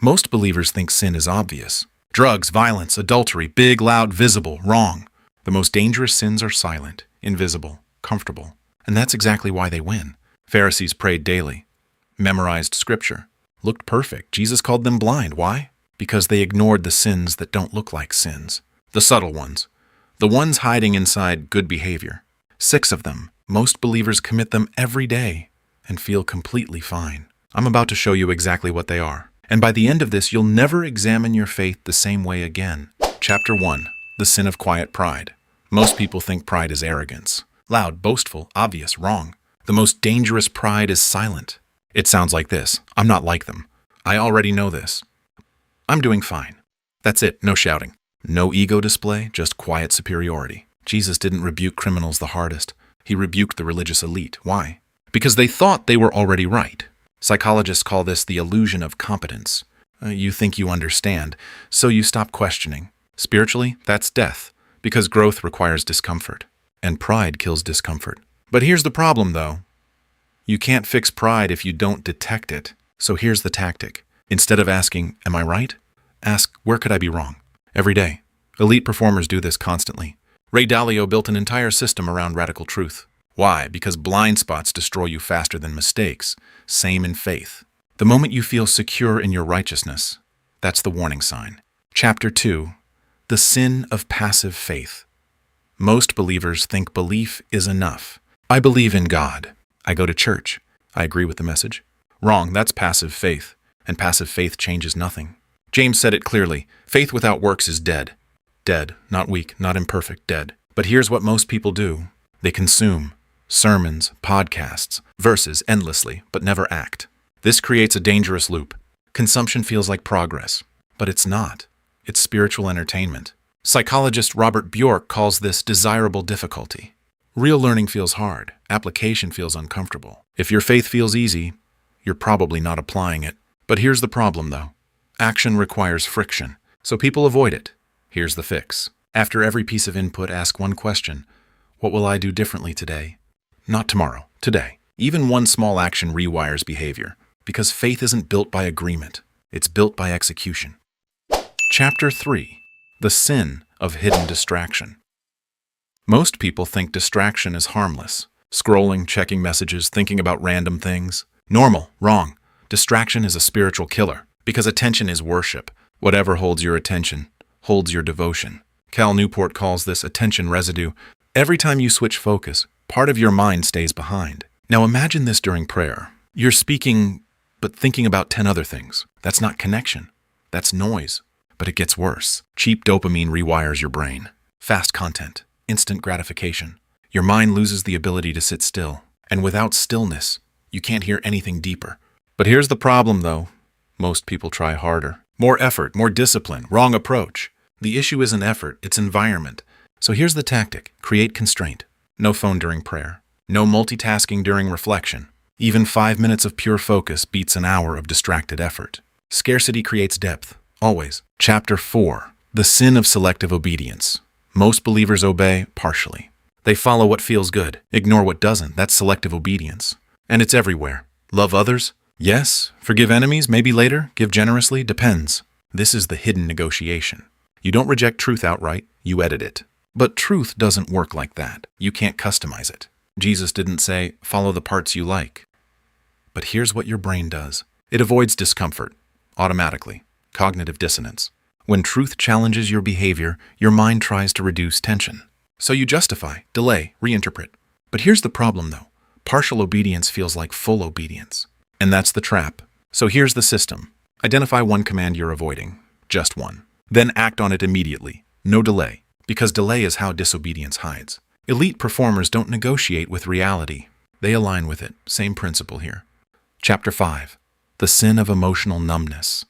Most believers think sin is obvious. Drugs, violence, adultery, big, loud, visible, wrong. The most dangerous sins are silent, invisible, comfortable. And that's exactly why they win. Pharisees prayed daily, memorized scripture, looked perfect. Jesus called them blind. Why? Because they ignored the sins that don't look like sins. The subtle ones. The ones hiding inside good behavior. 6 of them. Most believers commit them every day and feel completely fine. I'm about to show you exactly what they are. And by the end of this, you'll never examine your faith the same way again. Chapter 1. The sin of quiet pride. Most people think pride is arrogance. Loud, boastful, obvious, wrong. The most dangerous pride is silent. It sounds like this. I'm not like them. I already know this. I'm doing fine. That's it, no shouting. No ego display, just quiet superiority. Jesus didn't rebuke criminals the hardest. He rebuked the religious elite. Why? Because they thought they were already right. Psychologists call this the illusion of competence. You think you understand, so you stop questioning. Spiritually, that's death, because growth requires discomfort, and pride kills discomfort. But here's the problem, though. You can't fix pride if you don't detect it. So here's the tactic. Instead of asking, am I right? Ask, where could I be wrong? Every day. Elite performers do this constantly. Ray Dalio built an entire system around radical truth. Why? Because blind spots destroy you faster than mistakes. Same in faith. The moment you feel secure in your righteousness, that's the warning sign. Chapter 2. The sin of passive faith. Most believers think belief is enough. I believe in God. I go to church. I agree with the message. Wrong, that's passive faith. And passive faith changes nothing. James said it clearly. Faith without works is dead. Dead, not weak, not imperfect, dead. But here's what most people do. They consume sermons, podcasts, verses endlessly, but never act. This creates a dangerous loop. Consumption feels like progress, but it's not. It's spiritual entertainment. Psychologist Robert Bjork calls this desirable difficulty. Real learning feels hard. Application feels uncomfortable. If your faith feels easy, you're probably not applying it. But here's the problem, though. Action requires friction, so people avoid it. Here's the fix. After every piece of input, ask one question. What will I do differently today? Not tomorrow, today. Even one small action rewires behavior, because faith isn't built by agreement. It's built by execution. Chapter 3. The sin of hidden distraction. Most people think distraction is harmless. Scrolling, checking messages, thinking about random things. Normal, wrong. Distraction is a spiritual killer, because attention is worship. Whatever holds your attention holds your devotion. Cal Newport calls this attention residue. Every time you switch focus, part of your mind stays behind. Now imagine this during prayer. You're speaking, but thinking about 10 other things. That's not connection. That's noise. But it gets worse. Cheap dopamine rewires your brain. Fast content. Instant gratification. Your mind loses the ability to sit still. And without stillness, you can't hear anything deeper. But here's the problem, though. Most people try harder. More effort, more discipline, wrong approach. The issue isn't effort, it's environment. So here's the tactic. Create constraint. No phone during prayer. No multitasking during reflection. Even 5 minutes of pure focus beats an hour of distracted effort. Scarcity creates depth. Always. Chapter 4. The sin of selective obedience. Most believers obey partially. They follow what feels good, ignore what doesn't. That's selective obedience. And it's everywhere. Love others? Yes. Forgive enemies? Maybe later. Give generously? Depends. This is the hidden negotiation. You don't reject truth outright, you edit it. But truth doesn't work like that. You can't customize it. Jesus didn't say, follow the parts you like. But here's what your brain does. It avoids discomfort, automatically. Cognitive dissonance. When truth challenges your behavior, your mind tries to reduce tension. So you justify, delay, reinterpret. But here's the problem, though. Partial obedience feels like full obedience. And that's the trap. So here's the system. Identify one command you're avoiding. Just one. Then act on it immediately. No delay. Because delay is how disobedience hides. Elite performers don't negotiate with reality. They align with it. Same principle here. Chapter 5. The sin of emotional numbness.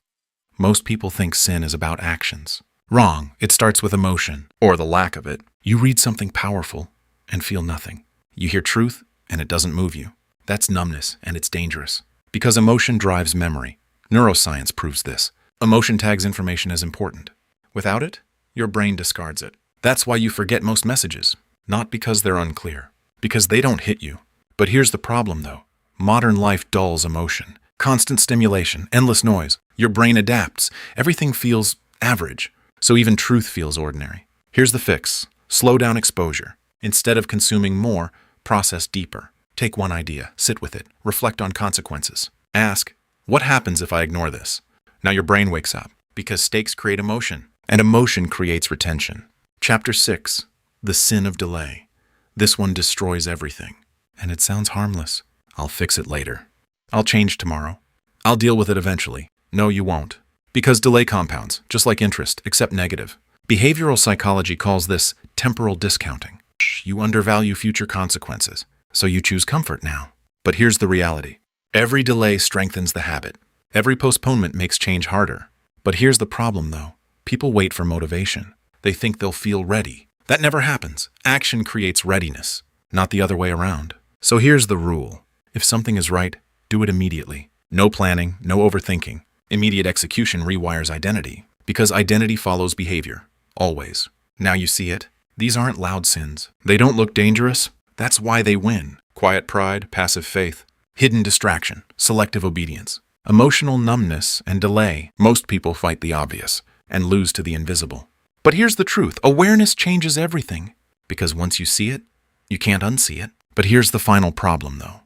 Most people think sin is about actions. Wrong. It starts with emotion, or the lack of it. You read something powerful and feel nothing. You hear truth and it doesn't move you. That's numbness, and it's dangerous. Because emotion drives memory. Neuroscience proves this. Emotion tags information as important. Without it, your brain discards it. That's why you forget most messages. Not because they're unclear. Because they don't hit you. But here's the problem, though. Modern life dulls emotion. Constant stimulation, endless noise. Your brain adapts. Everything feels average. So even truth feels ordinary. Here's the fix. Slow down exposure. Instead of consuming more, process deeper. Take one idea, sit with it, reflect on consequences. Ask, what happens if I ignore this? Now your brain wakes up, because stakes create emotion, and emotion creates retention. Chapter 6, The Sin of Delay. This one destroys everything. And it sounds harmless. I'll fix it later. I'll change tomorrow. I'll deal with it eventually. No, you won't. Because delay compounds, just like interest, except negative. Behavioral psychology calls this temporal discounting. You undervalue future consequences, so you choose comfort now. But here's the reality. Every delay strengthens the habit. Every postponement makes change harder. But here's the problem, though. People wait for motivation. They think they'll feel ready. That never happens. Action creates readiness, not the other way around. So here's the rule. If something is right, do it immediately. No planning, no overthinking. Immediate execution rewires identity, because identity follows behavior. Always. Now you see it? These aren't loud sins. They don't look dangerous. That's why they win. Quiet pride, passive faith, hidden distraction, selective obedience, emotional numbness, and delay. Most people fight the obvious and lose to the invisible. But here's the truth. Awareness changes everything, because once you see it, you can't unsee it. But here's the final problem, though.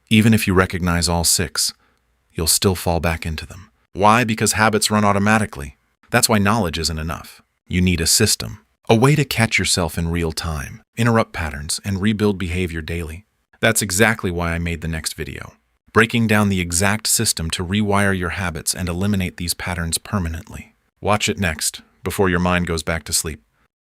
Even if you recognize all 6, you'll still fall back into them. Why? Because habits run automatically. That's why knowledge isn't enough. You need a system, a way to catch yourself in real time, interrupt patterns, and rebuild behavior daily. That's exactly why I made the next video, breaking down the exact system to rewire your habits and eliminate these patterns permanently. Watch it next, before your mind goes back to sleep.